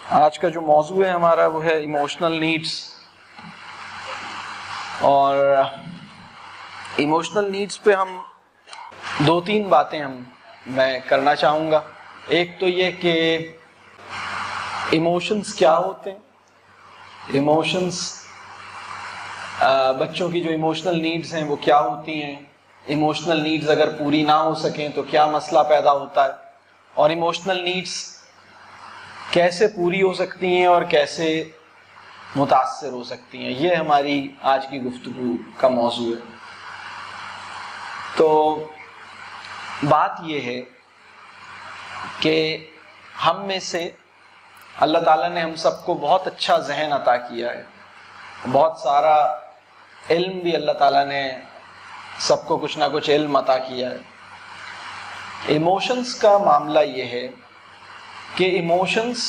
آج کا جو موضوع ہے ہمارا وہ ہے ایموشنل نیڈس، اور ایموشنل نیڈس پہ ہم دو تین باتیں میں کرنا چاہوں گا۔ ایک تو یہ کہ ایموشنز کیا ہوتے ہیں، ایموشنز بچوں کی جو ایموشنل نیڈز ہیں وہ کیا ہوتی ہیں، ایموشنل نیڈز اگر پوری نہ ہو سکیں تو کیا مسئلہ پیدا ہوتا ہے، اور ایموشنل نیڈز کیسے پوری ہو سکتی ہیں اور کیسے متاثر ہو سکتی ہیں۔ یہ ہماری آج کی گفتگو کا موضوع ہے۔ تو بات یہ ہے کہ ہم میں سے اللہ تعالیٰ نے ہم سب کو بہت اچھا ذہن عطا کیا ہے، بہت سارا علم بھی اللہ تعالیٰ نے سب کو کچھ نہ کچھ علم عطا کیا ہے۔ ایموشنز کا معاملہ یہ ہے کہ ایموشنز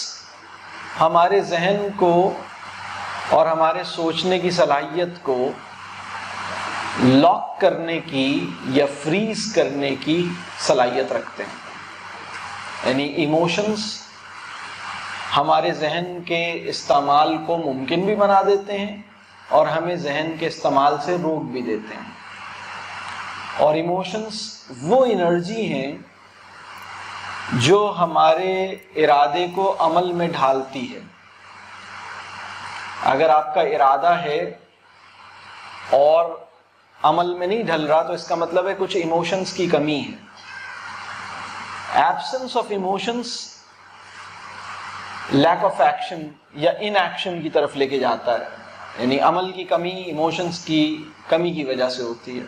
ہمارے ذہن کو اور ہمارے سوچنے کی صلاحیت کو لاک کرنے کی یا فریز کرنے کی صلاحیت رکھتے ہیں۔ یعنی ایموشنز ہمارے ذہن کے استعمال کو ممکن بھی بنا دیتے ہیں اور ہمیں ذہن کے استعمال سے روک بھی دیتے ہیں۔ اور ایموشنز وہ انرجی ہیں جو ہمارے ارادے کو عمل میں ڈھالتی ہے۔ اگر آپ کا ارادہ ہے اور عمل میں نہیں ڈھل رہا تو اس کا مطلب ہے کچھ ایموشنز کی کمی ہے۔ Absence of emotions lack of action یا ان ایکشن کی طرف لے کے جاتا ہے، یعنی عمل کی کمی ایموشنز کی کمی کی وجہ سے ہوتی ہے۔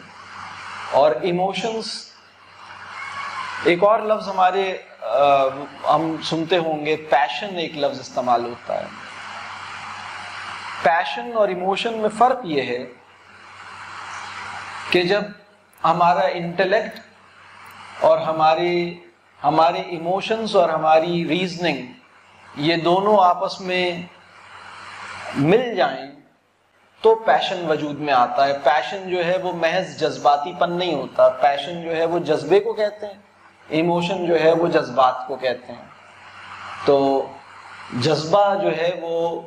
اور ایموشنز، ایک اور لفظ ہمارے ہم سنتے ہوں گے، پیشن ایک لفظ استعمال ہوتا ہے۔ پیشن اور ایموشن میں فرق یہ ہے کہ جب ہمارا انٹلیکٹ اور ہمارے ایموشنز اور ہماری ریزننگ یہ دونوں آپس میں مل جائیں تو پیشن وجود میں آتا ہے۔ پیشن جو ہے وہ محض جذباتی پن نہیں ہوتا، پیشن جو ہے وہ جذبے کو کہتے ہیں، ایموشن جو ہے وہ جذبات کو کہتے ہیں۔ تو جذبہ جو ہے وہ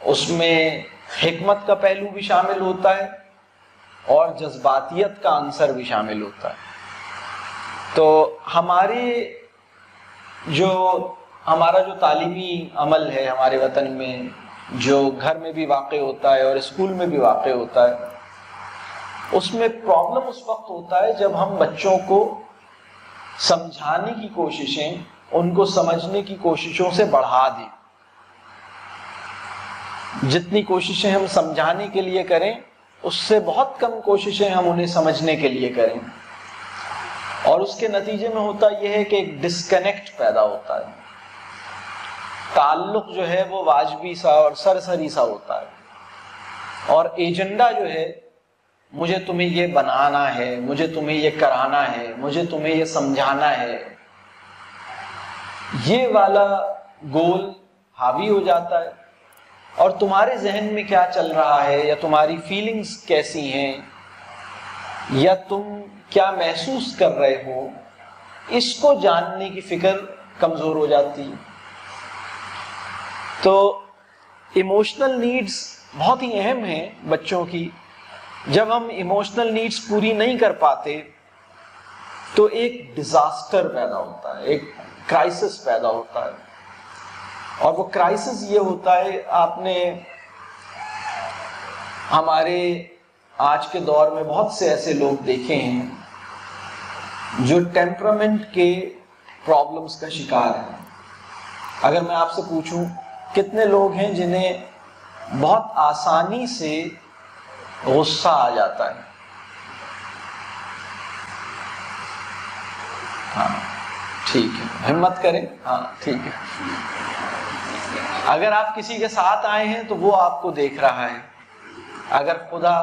اس میں حکمت کا پہلو بھی شامل ہوتا ہے اور جذباتیت کا عنصر بھی شامل ہوتا ہے۔ تو ہمارا جو تعلیمی عمل ہے ہمارے وطن میں، جو گھر میں بھی واقع ہوتا ہے اور اسکول میں بھی واقع ہوتا ہے، اس میں پرابلم اس وقت ہوتا ہے جب ہم بچوں کو سمجھانے کی کوششیں ان کو سمجھنے کی کوششوں سے بڑھا دیں۔ جتنی کوششیں ہم سمجھانے کے لیے کریں اس سے بہت کم کوششیں ہم انہیں سمجھنے کے لیے کریں، اور اس کے نتیجے میں ہوتا یہ ہے کہ ایک ڈسکنیکٹ پیدا ہوتا ہے، تعلق جو ہے وہ واجبی سا اور سرسری سا ہوتا ہے، اور ایجنڈا جو ہے مجھے تمہیں یہ بنانا ہے، مجھے تمہیں یہ کرانا ہے، مجھے تمہیں یہ سمجھانا ہے، یہ والا گول حاوی ہو جاتا ہے۔ اور تمہارے ذہن میں کیا چل رہا ہے یا تمہاری فیلنگز کیسی ہیں یا تم کیا محسوس کر رہے ہو، اس کو جاننے کی فکر کمزور ہو جاتی ہے۔ تو ایموشنل نیڈز بہت ہی اہم ہیں بچوں کی۔ جب ہم ایموشنل نیڈز پوری نہیں کر پاتے تو ایک ڈیزاسٹر پیدا ہوتا ہے، ایک کرائسس پیدا ہوتا ہے، اور وہ کرائسس یہ ہوتا ہے، آپ نے ہمارے آج کے دور میں بہت سے ایسے لوگ دیکھے ہیں جو ٹیمپرامنٹ کے پرابلمز کا شکار ہیں۔ اگر میں آپ سے پوچھوں کتنے لوگ ہیں جنہیں بہت آسانی سے غصہ آ جاتا ہے؟ ہاں ٹھیک ہے، ہمت کریں، ہاں ٹھیک ہے۔ اگر آپ کسی کے ساتھ آئے ہیں تو وہ آپ کو دیکھ رہا ہے، اگر خدا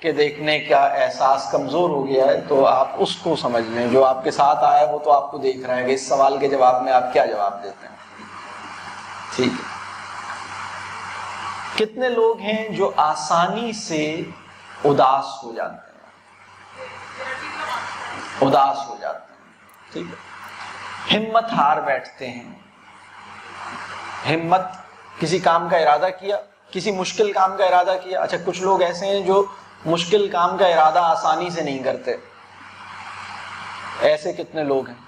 کے دیکھنے کا احساس کمزور ہو گیا ہے تو آپ اس کو سمجھ لیں، جو آپ کے ساتھ آیا ہے وہ تو آپ کو دیکھ رہا ہے کہ اس سوال کے جواب میں آپ کیا جواب دیتے ہیں۔ ٹھیک ہے۔ کتنے لوگ ہیں جو آسانی سے اداس ہو جاتے ہیں، ٹھیک ہے، ہمت ہار بیٹھتے ہیں، ہمت، کسی کام کا ارادہ کیا، کسی مشکل کام کا ارادہ کیا. اچھا کچھ لوگ ایسے ہیں جو مشکل کام کا ارادہ آسانی سے نہیں کرتے، ایسے کتنے لوگ ہیں.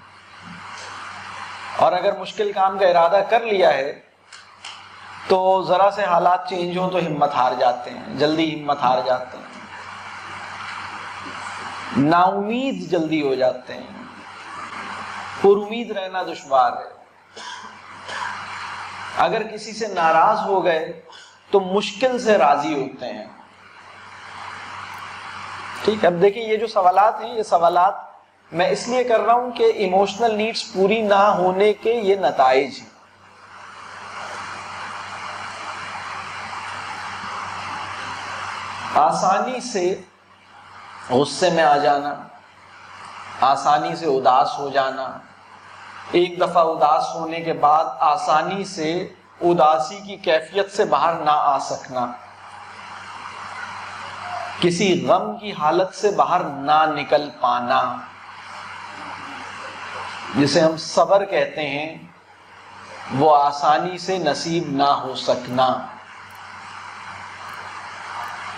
اور اگر مشکل کام کا ارادہ کر لیا ہے تو ذرا سے حالات چینج ہوں تو ہمت ہار جاتے ہیں، جلدی ہمت ہار جاتے ہیں، نا امید جلدی ہو جاتے ہیں، پر امید رہنا دشوار ہے. اگر کسی سے ناراض ہو گئے تو مشکل سے راضی ہوتے ہیں. ٹھیک ہے، اب دیکھیں یہ جو سوالات ہیں، یہ سوالات میں اس لیے کر رہا ہوں کہ ایموشنل نیڈز پوری نہ ہونے کے یہ نتائج ہیں. آسانی سے غصے میں آ جانا، آسانی سے اداس ہو جانا، ایک دفعہ اداس ہونے کے بعد آسانی سے اداسی کی کیفیت سے باہر نہ آ سکنا، کسی غم کی حالت سے باہر نہ نکل پانا، جسے ہم صبر کہتے ہیں، وہ آسانی سے نصیب نہ ہو سکنا.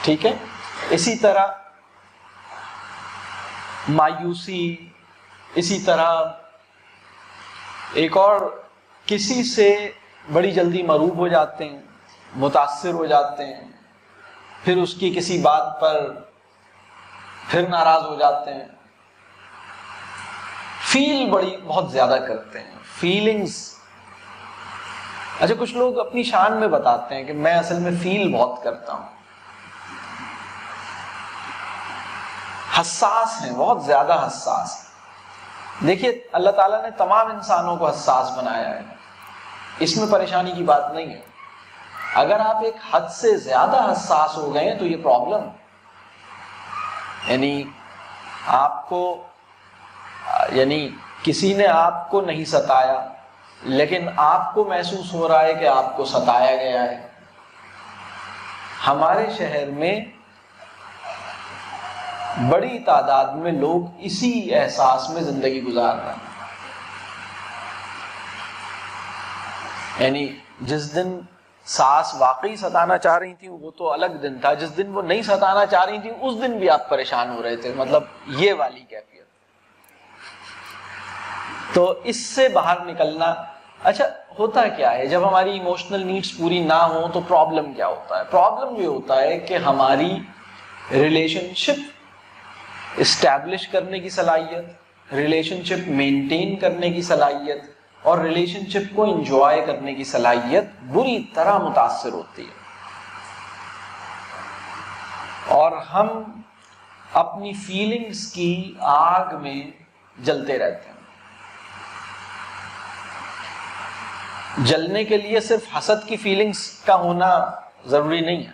ٹھیک ہے، اسی طرح مایوسی، اسی طرح ایک اور، کسی سے بڑی جلدی مغلوب ہو جاتے ہیں، متاثر ہو جاتے ہیں، پھر اس کی کسی بات پر پھر ناراض ہو جاتے ہیں، فیل بہت زیادہ کرتے ہیں، فیلنگز. اچھا کچھ لوگ اپنی شان میں بتاتے ہیں کہ میں اصل میں فیل بہت کرتا ہوں، حساس ہیں، بہت زیادہ حساس. دیکھیے اللہ تعالیٰ نے تمام انسانوں کو حساس بنایا ہے، اس میں پریشانی کی بات نہیں ہے. اگر آپ ایک حد سے زیادہ حساس ہو گئے تو یہ پرابلم، یعنی آپ کو، یعنی کسی نے آپ کو نہیں ستایا لیکن آپ کو محسوس ہو رہا ہے کہ آپ کو ستایا گیا ہے. ہمارے شہر میں بڑی تعداد میں لوگ اسی احساس میں زندگی گزار رہے ہیں. یعنی جس دن ساس واقعی ستانا چاہ رہی تھی وہ تو الگ دن تھا، جس دن وہ نہیں ستانا چاہ رہی تھی اس دن بھی آپ پریشان ہو رہے تھے، مطلب یہ والی کیفیت. تو اس سے باہر نکلنا. اچھا ہوتا کیا ہے جب ہماری ایموشنل نیڈز پوری نہ ہوں تو پرابلم کیا ہوتا ہے؟ پرابلم یہ ہوتا ہے کہ ہماری ریلیشن شپ اسٹیبلش کرنے کی صلاحیت، ریلیشن شپ مینٹین کرنے کی صلاحیت اور ریلیشن شپ کو انجوائے کرنے کی صلاحیت بری طرح متاثر ہوتی ہے، اور ہم اپنی فیلنگز کی آگ میں جلتے رہتے ہیں. جلنے کے لیے صرف حسد کی فیلنگز کا ہونا ضروری نہیں ہے،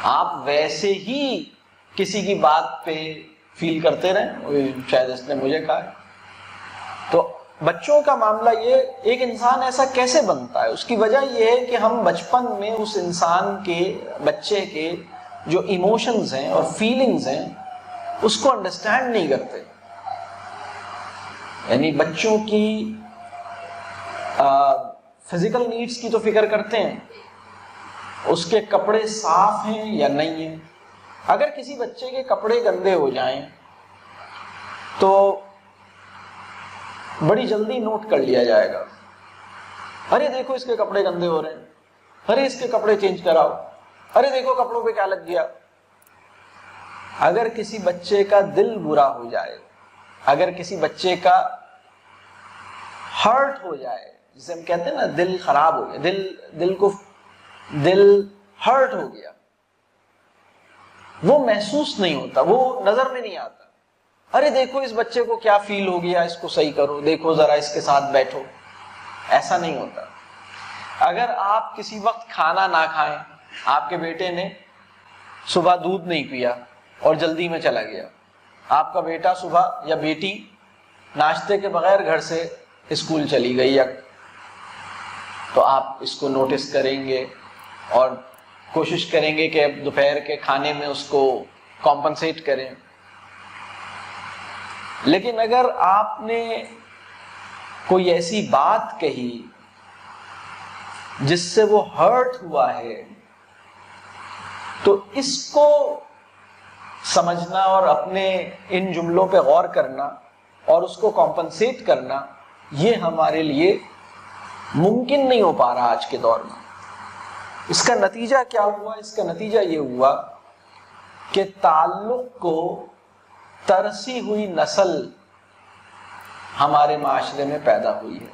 آپ ویسے ہی کسی کی بات پہ فیل کرتے رہیں، شاید اس نے مجھے کہا ہے. تو بچوں کا معاملہ یہ، ایک انسان ایسا کیسے بنتا ہے؟ اس کی وجہ یہ ہے کہ ہم بچپن میں اس انسان کے، بچے کے جو ایموشنز ہیں اور فیلنگز ہیں اس کو انڈرسٹینڈ نہیں کرتے. یعنی بچوں کی فزیکل نیڈز کی تو فکر کرتے ہیں، اس کے کپڑے صاف ہیں یا نہیں ہیں. اگر کسی بچے کے کپڑے گندے ہو جائیں تو بڑی جلدی نوٹ کر لیا جائے گا، ارے دیکھو اس کے کپڑے گندے ہو رہے ہیں، ارے اس کے کپڑے چینج کراؤ، ارے دیکھو کپڑوں پہ کیا لگ گیا. اگر کسی بچے کا دل برا ہو جائے، اگر کسی بچے کا ہرٹ ہو جائے، جسے ہم کہتے ہیں نا دل خراب ہو گیا، دل ہرٹ ہو گیا، وہ محسوس نہیں ہوتا، وہ نظر میں نہیں آتا. ارے دیکھو اس بچے کو کیا فیل ہو گیا، اس کو صحیح کرو، دیکھو ذرا اس کے ساتھ بیٹھو، ایسا نہیں ہوتا. اگر آپ کسی وقت کھانا نہ کھائیں، آپ کے بیٹے نے صبح دودھ نہیں پیا اور جلدی میں چلا گیا، آپ کا بیٹا صبح یا بیٹی ناشتے کے بغیر گھر سے اسکول چلی گئی، تو آپ اس کو نوٹس کریں گے اور کوشش کریں گے کہ اب دوپہر کے کھانے میں اس کو کمپنسیٹ کریں. لیکن اگر آپ نے کوئی ایسی بات کہی جس سے وہ ہرٹ ہوا ہے، تو اس کو سمجھنا اور اپنے ان جملوں پہ غور کرنا اور اس کو کمپنسیٹ کرنا، یہ ہمارے لیے ممکن نہیں ہو پا رہا آج کے دور میں۔ اس کا نتیجہ کیا ہوا؟ اس کا نتیجہ یہ ہوا کہ تعلق کو ترسی ہوئی نسل ہمارے معاشرے میں پیدا ہوئی ہے۔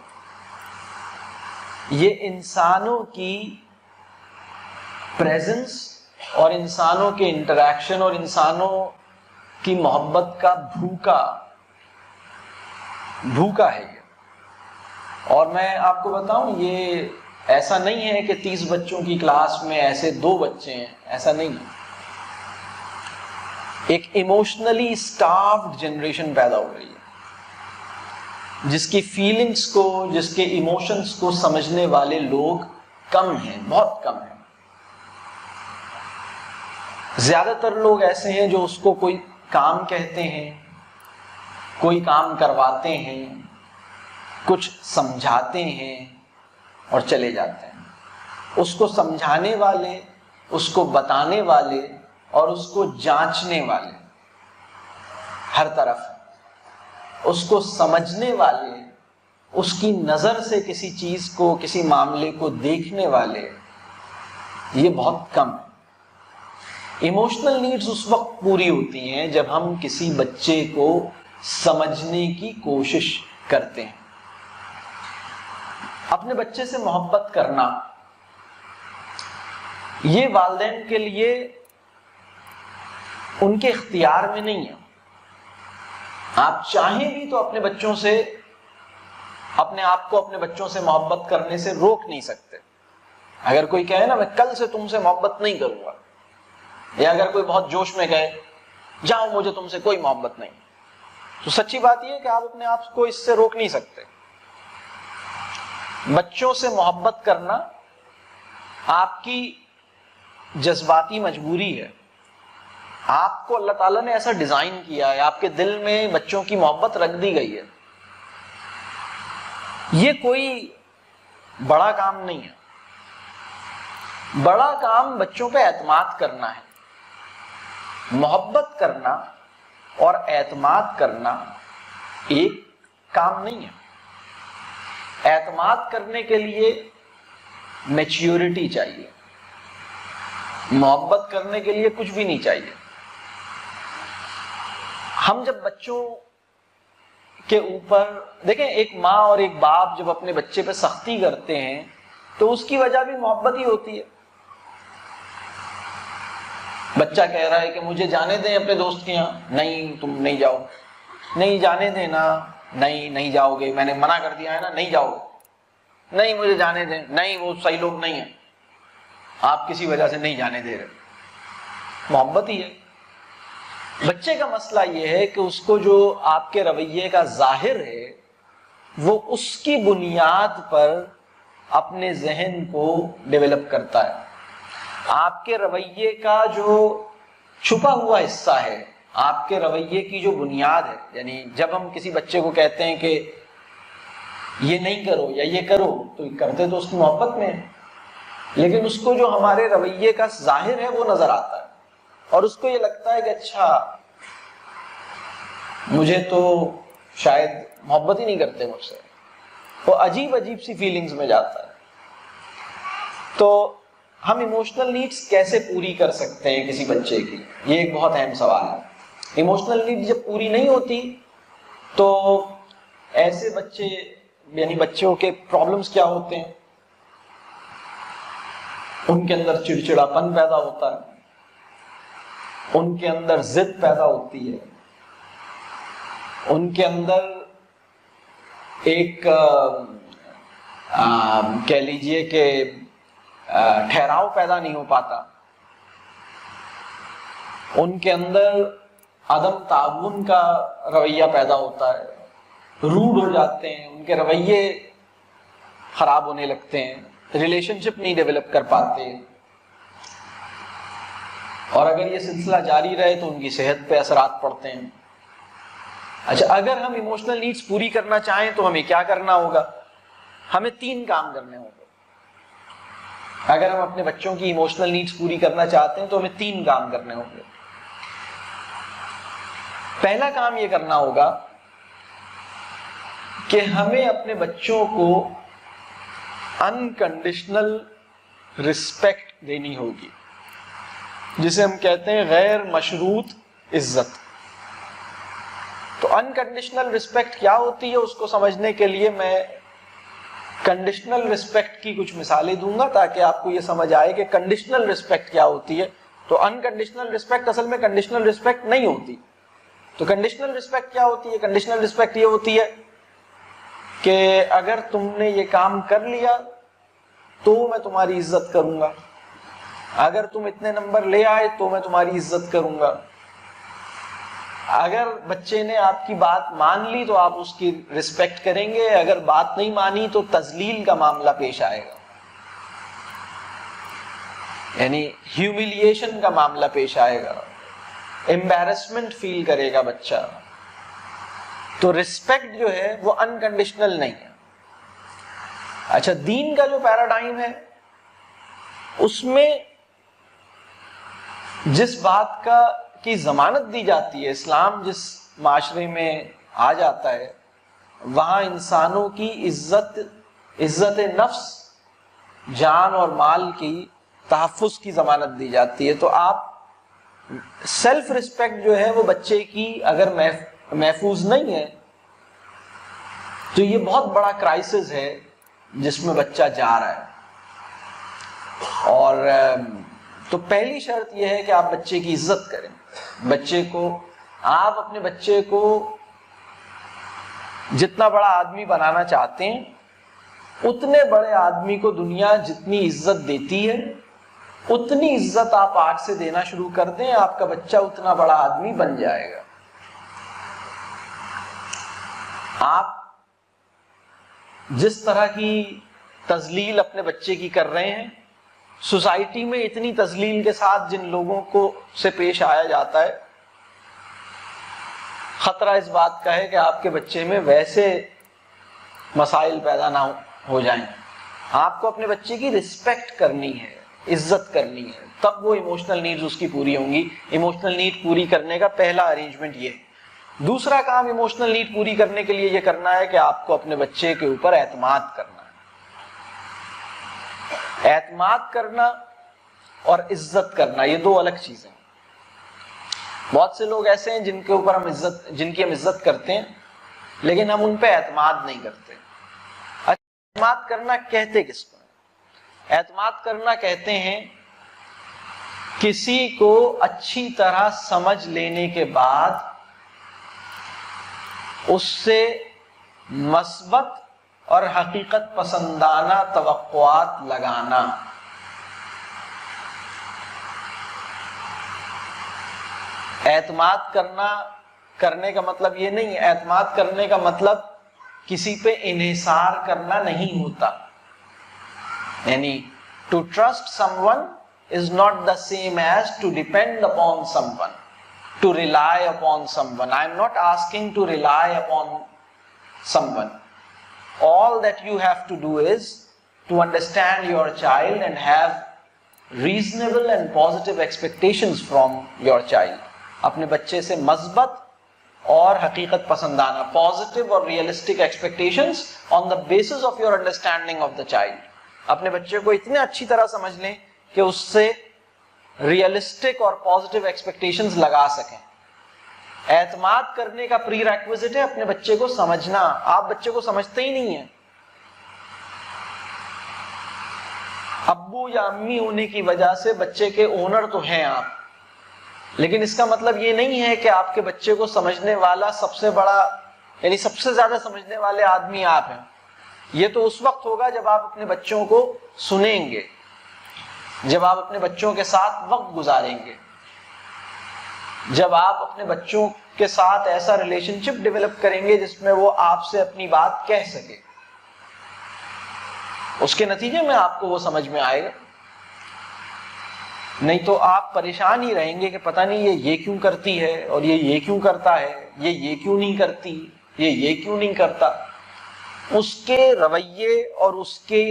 یہ انسانوں کی پریزنس اور انسانوں کے انٹریکشن اور انسانوں کی محبت کا بھوکا ہے یہ۔ اور میں آپ کو بتاؤں، یہ ایسا نہیں ہے کہ 30 بچوں کی کلاس میں ایسے 2 بچے ہیں، ایسا نہیں ہے۔ ایک ایموشنلی اسٹاروڈ جنریشن پیدا ہو رہی ہے، جس کی فیلنگز کو، جس کے ایموشنز کو سمجھنے والے لوگ کم ہیں، بہت کم ہیں۔ زیادہ تر لوگ ایسے ہیں جو اس کو کوئی کام کہتے ہیں، کوئی کام کرواتے ہیں، کچھ سمجھاتے ہیں اور چلے جاتے ہیں۔ اس کو سمجھانے والے، اس کو بتانے والے اور اس کو جانچنے والے ہر طرف ہیں۔ اس کو سمجھنے والے، اس کی نظر سے کسی چیز کو، کسی معاملے کو دیکھنے والے، یہ بہت کم ہے۔ ایموشنل نیڈز اس وقت پوری ہوتی ہیں جب ہم کسی بچے کو سمجھنے کی کوشش کرتے ہیں۔ اپنے بچے سے محبت کرنا یہ والدین کے لیے ان کے اختیار میں نہیں ہے۔ آپ چاہیں بھی تو اپنے بچوں سے، اپنے آپ کو اپنے بچوں سے محبت کرنے سے روک نہیں سکتے۔ اگر کوئی کہے نا میں کل سے تم سے محبت نہیں کروں گا، یا اگر کوئی بہت جوش میں کہے جاؤ مجھے تم سے کوئی محبت نہیں، تو سچی بات یہ ہے کہ آپ اپنے آپ کو اس سے روک نہیں سکتے۔ بچوں سے محبت کرنا آپ کی جذباتی مجبوری ہے۔ آپ کو اللہ تعالیٰ نے ایسا ڈیزائن کیا ہے، آپ کے دل میں بچوں کی محبت رکھ دی گئی ہے۔ یہ کوئی بڑا کام نہیں ہے۔ بڑا کام بچوں پہ اعتماد کرنا ہے۔ محبت کرنا اور اعتماد کرنا ایک کام نہیں ہے۔ اعتماد کرنے کے لیے میچیورٹی چاہیے، محبت کرنے کے لیے کچھ بھی نہیں چاہیے۔ ہم جب بچوں کے اوپر دیکھیں، ایک ماں اور ایک باپ جب اپنے بچے پہ سختی کرتے ہیں تو اس کی وجہ بھی محبت ہی ہوتی ہے۔ بچہ کہہ رہا ہے کہ مجھے جانے دیں اپنے دوست کے یہاں، نہیں تم نہیں جاؤ، نہیں جانے دینا، نہیں جاؤ گے، میں نے منع کر دیا ہے نا، نہیں جاؤ گے، نہیں مجھے جانے دیں، نہیں وہ صحیح لوگ نہیں ہیں، آپ کسی وجہ سے نہیں جانے دے رہے۔ محبت ہی ہے۔ بچے کا مسئلہ یہ ہے کہ اس کو جو آپ کے رویے کا ظاہر ہے وہ اس کی بنیاد پر اپنے ذہن کو ڈیولپ کرتا ہے۔ آپ کے رویے کا جو چھپا ہوا حصہ ہے، آپ کے رویے کی جو بنیاد ہے، یعنی جب ہم کسی بچے کو کہتے ہیں کہ یہ نہیں کرو یا یہ کرو، تو کرتے تو اس کی محبت میں ہے، لیکن اس کو جو ہمارے رویے کا ظاہر ہے وہ نظر آتا ہے، اور اس کو یہ لگتا ہے کہ اچھا مجھے تو شاید محبت ہی نہیں کرتے مجھ سے، وہ عجیب سی فیلنگز میں جاتا ہے۔ تو ہم ایموشنل نیڈز کیسے پوری کر سکتے ہیں کسی بچے کی؟ یہ ایک بہت اہم سوال ہے۔ ایموشنل نیڈز جب پوری نہیں ہوتی تو ایسے بچے، یعنی بچوں کے پرابلمز کیا ہوتے ہیں؟ ان کے اندر چڑچڑاپن پیدا ہوتا ہے، ان کے اندر ضد پیدا ہوتی ہے، ان کے اندر ایک کہہ لیجئے کہ ٹھہراؤ پیدا نہیں ہو پاتا، ان کے اندر عدم تعاون کا رویہ پیدا ہوتا ہے، روڈ ہو جاتے ہیں، ان کے رویے خراب ہونے لگتے ہیں، ریلیشن شپ نہیں ڈیولپ کر پاتے، اور اگر یہ سلسلہ جاری رہے تو ان کی صحت پہ اثرات پڑتے ہیں۔ اچھا، اگر ہم ایموشنل نیڈز پوری کرنا چاہیں تو ہمیں کیا کرنا ہوگا؟ ہمیں 3 کام کرنے ہوں گے۔ اگر ہم اپنے بچوں کی ایموشنل نیڈز پوری کرنا چاہتے ہیں تو ہمیں 3 کام کرنے ہوں گے. پہلا کام یہ کرنا ہوگا کہ ہمیں اپنے بچوں کو انکنڈیشنل رسپیکٹ دینی ہوگی، جسے ہم کہتے ہیں غیر مشروط عزت. تو انکنڈیشنل رسپیکٹ کیا ہوتی ہے اس کو سمجھنے کے لیے میں کنڈیشنل رسپیکٹ کی کچھ مثالیں دوں گا تاکہ آپ کو یہ سمجھ آئے کہ کنڈیشنل رسپیکٹ کیا ہوتی ہے. تو انکنڈیشنل رسپیکٹ اصل میں کنڈیشنل رسپیکٹ نہیں ہوتی. تو کنڈیشنل رسپیکٹ کیا ہوتی ہے؟ کنڈیشنل رسپیکٹ یہ ہوتی ہے کہ اگر تم نے یہ کام کر لیا تو میں تمہاری عزت کروں گا، اگر تم اتنے نمبر لے آئے تو میں تمہاری عزت کروں گا، اگر بچے نے آپ کی بات مان لی تو آپ اس کی رسپیکٹ کریں گے، اگر بات نہیں مانی تو تذلیل کا معاملہ پیش آئے گا، یعنی ہیوملیشن کا معاملہ پیش آئے گا، امبیرسمنٹ فیل کرے گا بچہ. تو رسپیکٹ جو ہے وہ انکنڈیشنل نہیں ہے. اچھا، دین کا جو پیراڈائم ہے اس میں جس بات کی ضمانت دی جاتی ہے، اسلام جس معاشرے میں آ جاتا ہے وہاں انسانوں کی عزت نفس، جان اور مال کی تحفظ کی ضمانت دی جاتی ہے. تو آپ سیلف ریسپیکٹ جو ہے وہ بچے کی اگر محفوظ نہیں ہے تو یہ بہت بڑا کرائسس ہے جس میں بچہ جا رہا ہے. اور تو پہلی شرط یہ ہے کہ آپ بچے کی عزت کریں. آپ اپنے بچے کو جتنا بڑا آدمی بنانا چاہتے ہیں اتنے بڑے آدمی کو دنیا جتنی عزت دیتی ہے اتنی عزت آپ آج سے دینا شروع کر دیں، آپ کا بچہ اتنا بڑا آدمی بن جائے گا. آپ جس طرح کی تذلیل اپنے بچے کی کر رہے ہیں، سوسائٹی میں اتنی تذلیل کے ساتھ جن لوگوں کو سے پیش آیا جاتا ہے، خطرہ اس بات کا ہے کہ آپ کے بچے میں ویسے مسائل پیدا نہ ہو جائیں. آپ کو اپنے بچے کی رسپیکٹ کرنی ہے، عزت کرنی ہے، تب وہ ایموشنل نیڈز اس کی پوری ہوں گی. ایموشنل نیڈ پوری کرنے کا پہلا ارینجمنٹ یہ ہے. دوسرا کام ایموشنل نیڈ پوری کرنے کے لیے یہ کرنا ہے کہ آپ کو اپنے بچے کے اوپر اعتماد کرنا ہے. اعتماد کرنا اور عزت کرنا یہ 2 الگ چیزیں ہیں. بہت سے لوگ ایسے ہیں جن کی ہم عزت کرتے ہیں لیکن ہم ان پہ اعتماد نہیں کرتے. اعتماد کرنا کہتے کس کو؟ اعتماد کرنا کہتے ہیں کسی کو اچھی طرح سمجھ لینے کے بعد اس سے مثبت اور حقیقت پسندانہ توقعات لگانا. اعتماد کرنے کا مطلب یہ نہیں ہے، اعتماد کرنے کا مطلب کسی پہ انحصار کرنا نہیں ہوتا. یعنی to trust someone is not the same as to depend upon someone, to rely upon someone. I am not asking to rely upon someone. All that you have to do is to understand your child and have reasonable and positive expectations from your child. اپنے بچے سے مثبت اور حقیقت پسندانہ positive اور realistic expectations on the basis of your understanding of the child. اپنے بچے کو اتنے اچھی طرح سمجھ لیں کہ اس سے ریئلسٹک اور پازیٹیو ایکسپیکٹیشنز لگا سکیں. اعتماد کرنے کا پری ریکویزٹ ہے اپنے بچے کو سمجھنا. آپ بچے کو سمجھتے ہی نہیں ہیں. ابو یا امی ہونے کی وجہ سے بچے کے اونر تو ہیں آپ، لیکن اس کا مطلب یہ نہیں ہے کہ آپ کے بچے کو سمجھنے والا سب سے بڑا یعنی سب سے زیادہ سمجھنے والے آدمی آپ ہیں. یہ تو اس وقت ہوگا جب آپ اپنے بچوں کو سنیں گے، جب آپ اپنے بچوں کے ساتھ وقت گزاریں گے، جب آپ اپنے بچوں کے ساتھ ایسا ریلیشن شپ ڈیولپ کریں گے جس میں وہ آپ سے اپنی بات کہہ سکے. اس کے نتیجے میں آپ کو وہ سمجھ میں آئے گا. نہیں تو آپ پریشان ہی رہیں گے کہ پتہ نہیں یہ کیوں کرتی ہے اور یہ کیوں کرتا ہے، یہ کیوں نہیں کرتی، یہ کیوں نہیں کرتا. اس کے رویے اور اس کے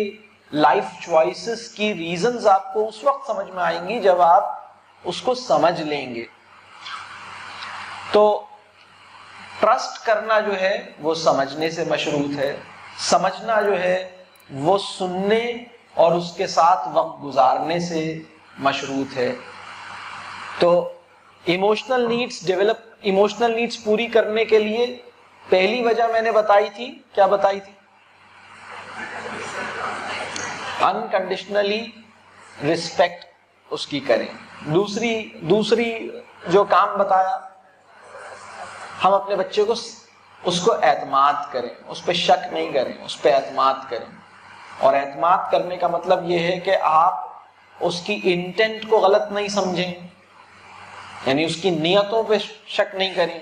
لائف چوائسز کی ریزنز آپ کو اس وقت سمجھ میں آئیں گی جب آپ اس کو سمجھ لیں گے. تو ٹرسٹ کرنا جو ہے وہ سمجھنے سے مشروط ہے, سمجھنا جو ہے وہ سننے اور اس کے ساتھ وقت گزارنے سے مشروط ہے. تو ایموشنل نیڈس پوری کرنے کے لیے پہلی وجہ میں نے بتائی تھی, کیا بتائی تھی؟ انکنڈیشنلی رسپیکٹ اس کی کریں. دوسری جو کام بتایا, ہم اپنے بچے کو اس کو اعتماد کریں, اس پہ شک نہیں کریں, اس پہ اعتماد کریں. اور اعتماد کرنے کا مطلب یہ ہے کہ آپ اس کی انٹینٹ کو غلط نہیں سمجھیں, یعنی اس کی نیتوں پہ شک نہیں کریں,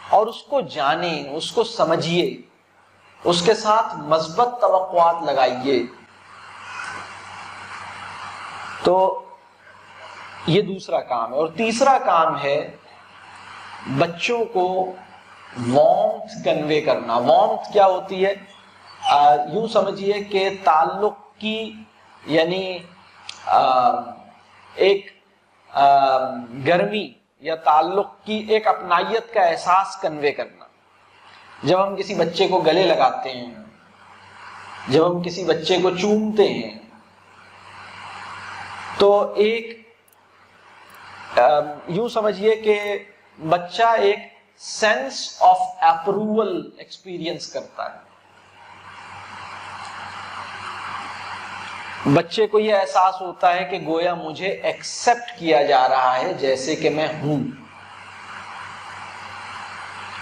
اور اس کو جانیں, اس کو سمجھیے, اس کے ساتھ مثبت توقعات لگائیے. تو یہ دوسرا کام ہے. اور تیسرا کام ہے بچوں کو وارمتھ کنوے کرنا. وارمتھ کیا ہوتی ہے؟ یوں سمجھیے کہ تعلق کی, یعنی ایک گرمی یا تعلق کی ایک اپنائیت کا احساس کنوے کرنا. جب ہم کسی بچے کو گلے لگاتے ہیں, جب ہم کسی بچے کو چومتے ہیں, تو ایک یوں سمجھیے کہ بچہ ایک سینس آف اپروول ایکسپیرئنس کرتا ہے. بچے کو یہ احساس ہوتا ہے کہ گویا مجھے ایکسپٹ کیا جا رہا ہے جیسے کہ میں ہوں.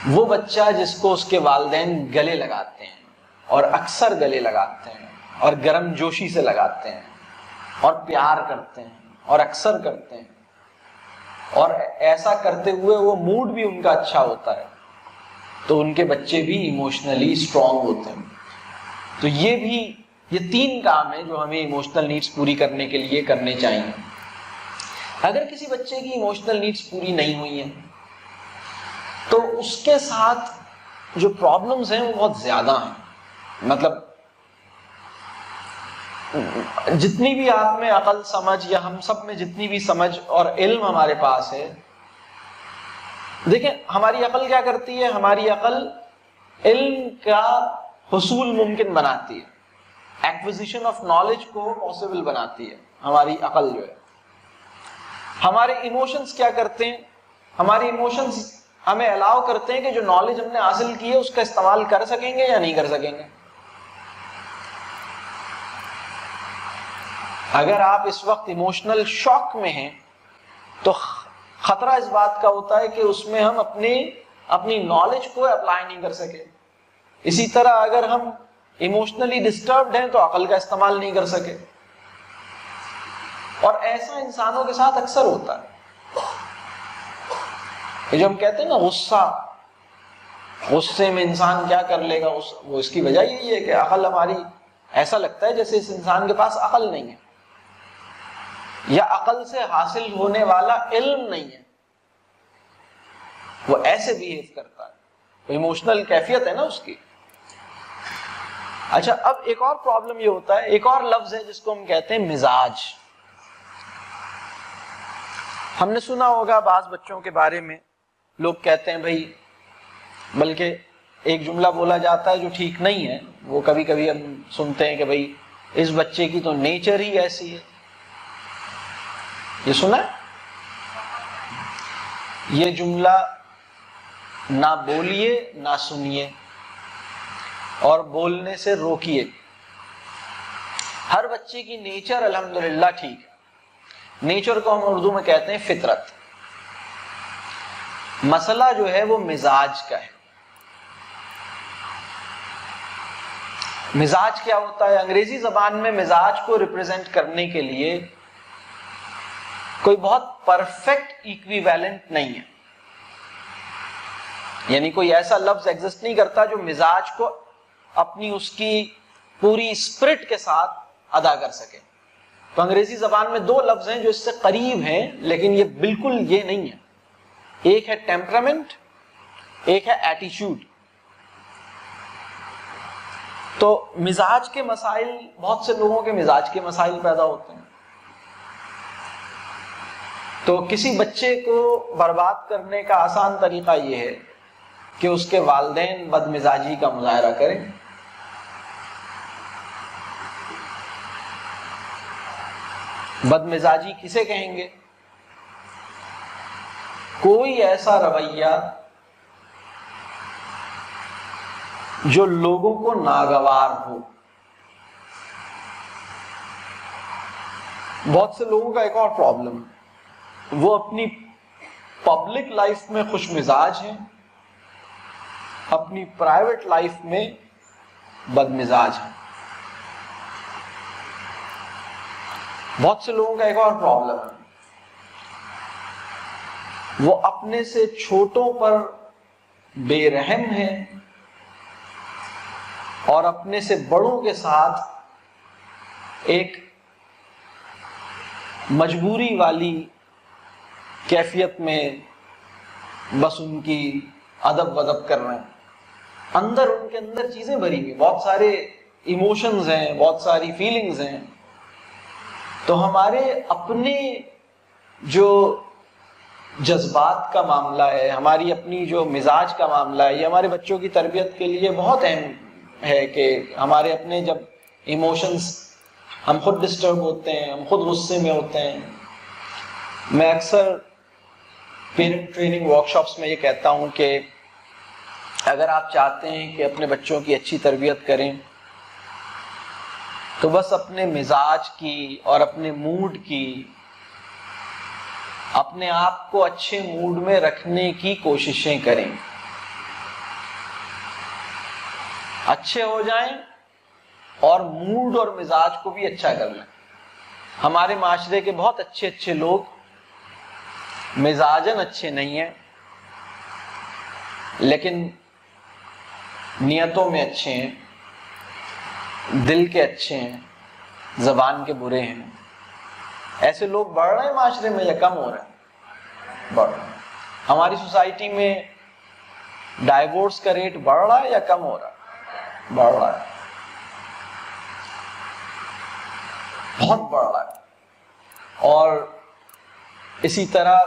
وہ بچہ جس کو اس کے والدین گلے لگاتے ہیں, اور اکثر گلے لگاتے ہیں, اور گرم جوشی سے لگاتے ہیں, اور پیار کرتے ہیں, اور اکثر کرتے ہیں, اور ایسا کرتے ہوئے وہ موڈ بھی ان کا اچھا ہوتا ہے, تو ان کے بچے بھی ایموشنلی اسٹرانگ ہوتے ہیں. تو یہ 3 کام ہیں جو ہمیں ایموشنل نیڈس پوری کرنے کے لیے کرنے چاہیے. اگر کسی بچے کی ایموشنل نیڈس پوری نہیں ہوئی ہیں تو اس کے ساتھ جو پرابلمز ہیں وہ بہت زیادہ ہیں. مطلب جتنی بھی آپ میں عقل سمجھ, یا ہم سب میں جتنی بھی سمجھ اور علم ہمارے پاس ہے, دیکھیں ہماری عقل کیا کرتی ہے. ہماری عقل علم کا حصول ممکن بناتی ہے, ایکوزیشن آف نالج کو پاسبل بناتی ہے ہماری عقل جو ہے. ہمارے ایموشنز کیا کرتے ہیں؟ ہمارے ایموشنز ہمیں الاؤ کرتے ہیں کہ جو نالج ہم نے حاصل کی ہے اس کا استعمال کر سکیں گے یا نہیں کر سکیں گے. اگر آپ اس وقت ایموشنل شاک میں ہیں تو خطرہ اس بات کا ہوتا ہے کہ اس میں ہم اپنی نالج کو اپلائی نہیں کر سکے. اسی طرح اگر ہم ایموشنلی ڈسٹربڈ ہیں تو عقل کا استعمال نہیں کر سکے. اور ایسا انسانوں کے ساتھ اکثر ہوتا ہے. یہ جو ہم کہتے ہیں نا غصے میں انسان کیا کر لے گا, وہ اس کی وجہ یہی ہے کہ عقل ہماری, ایسا لگتا ہے جیسے اس انسان کے پاس عقل نہیں ہے, یا عقل سے حاصل ہونے والا علم نہیں ہے, وہ ایسے بیہیو کرتا ہے. ایموشنل کیفیت ہے نا اس کی. اچھا, اب ایک اور پرابلم یہ ہوتا ہے, ایک اور لفظ ہے جس کو ہم کہتے ہیں مزاج. ہم نے سنا ہوگا بعض بچوں کے بارے میں لوگ کہتے ہیں بھائی, بلکہ ایک جملہ بولا جاتا ہے جو ٹھیک نہیں ہے, وہ کبھی کبھی ہم سنتے ہیں کہ بھائی اس بچے کی تو نیچر ہی ایسی ہے. یہ سنا ہے؟ یہ جملہ نہ بولیے نہ سنیے, اور بولنے سے روکیے. ہر بچے کی نیچر الحمدللہ ٹھیک ہے. نیچر کو ہم اردو میں کہتے ہیں فطرت. مسئلہ جو ہے وہ مزاج کا ہے. مزاج کیا ہوتا ہے؟ انگریزی زبان میں مزاج کو ریپرزینٹ کرنے کے لیے کوئی بہت پرفیکٹ ایکویویلنٹ نہیں ہے, یعنی کوئی ایسا لفظ ایگزسٹ نہیں کرتا جو مزاج کو اپنی اس کی پوری اسپرٹ کے ساتھ ادا کر سکے. تو انگریزی زبان میں 2 لفظ ہیں جو اس سے قریب ہیں, لیکن یہ بالکل یہ نہیں ہے. ایک ہے ٹیمپرامنٹ, ایک ہے ایٹیچیوڈ. تو مزاج کے مسائل، بہت سے لوگوں کے مزاج کے مسائل پیدا ہوتے ہیں. تو کسی بچے کو برباد کرنے کا آسان طریقہ یہ ہے کہ اس کے والدین بد مزاجی کا مظاہرہ کریں. بد مزاجی کسے کہیں گے؟ کوئی ایسا رویہ جو لوگوں کو ناگوار ہو. بہت سے لوگوں کا ایک اور پرابلم، وہ اپنی پبلک لائف میں خوش مزاج ہیں، اپنی پرائیویٹ لائف میں بد مزاج ہیں. بہت سے لوگوں کا ایک اور پرابلم ہے، وہ اپنے سے چھوٹوں پر بے رحم ہیں اور اپنے سے بڑوں کے ساتھ ایک مجبوری والی کیفیت میں بس ان کی ادب ودب کر رہے ہیں. اندر ان کے اندر چیزیں بھری ہوئی، بہت سارے ایموشنز ہیں، بہت ساری فیلنگز ہیں. تو ہمارے اپنے جو جذبات کا معاملہ ہے، ہماری اپنی جو مزاج کا معاملہ ہے، یہ ہمارے بچوں کی تربیت کے لیے بہت اہم ہے کہ ہمارے اپنے جب ایموشنز، ہم خود ڈسٹرب ہوتے ہیں، ہم خود غصے میں ہوتے ہیں. میں اکثر پیرنٹ ٹریننگ ورکشاپس میں یہ کہتا ہوں کہ اگر آپ چاہتے ہیں کہ اپنے بچوں کی اچھی تربیت کریں تو بس اپنے مزاج کی اور اپنے موڈ کی، اپنے آپ کو اچھے موڈ میں رکھنے کی کوششیں کریں. اچھے ہو جائیں اور موڈ اور مزاج کو بھی اچھا کر لیں. ہمارے معاشرے کے بہت اچھے اچھے لوگ مزاجن اچھے نہیں ہیں لیکن نیتوں میں اچھے ہیں، دل کے اچھے ہیں، زبان کے برے ہیں. ایسے لوگ بڑھ رہے ہیں معاشرے میں یا کم ہو رہے ہیں؟ بڑھ رہے ہیں. ہماری سوسائٹی میں ڈائیورس کا ریٹ بڑھ رہا ہے یا کم ہو رہا ہے؟ بڑھ رہا ہے، بہت بڑھ رہا ہے. اور اسی طرح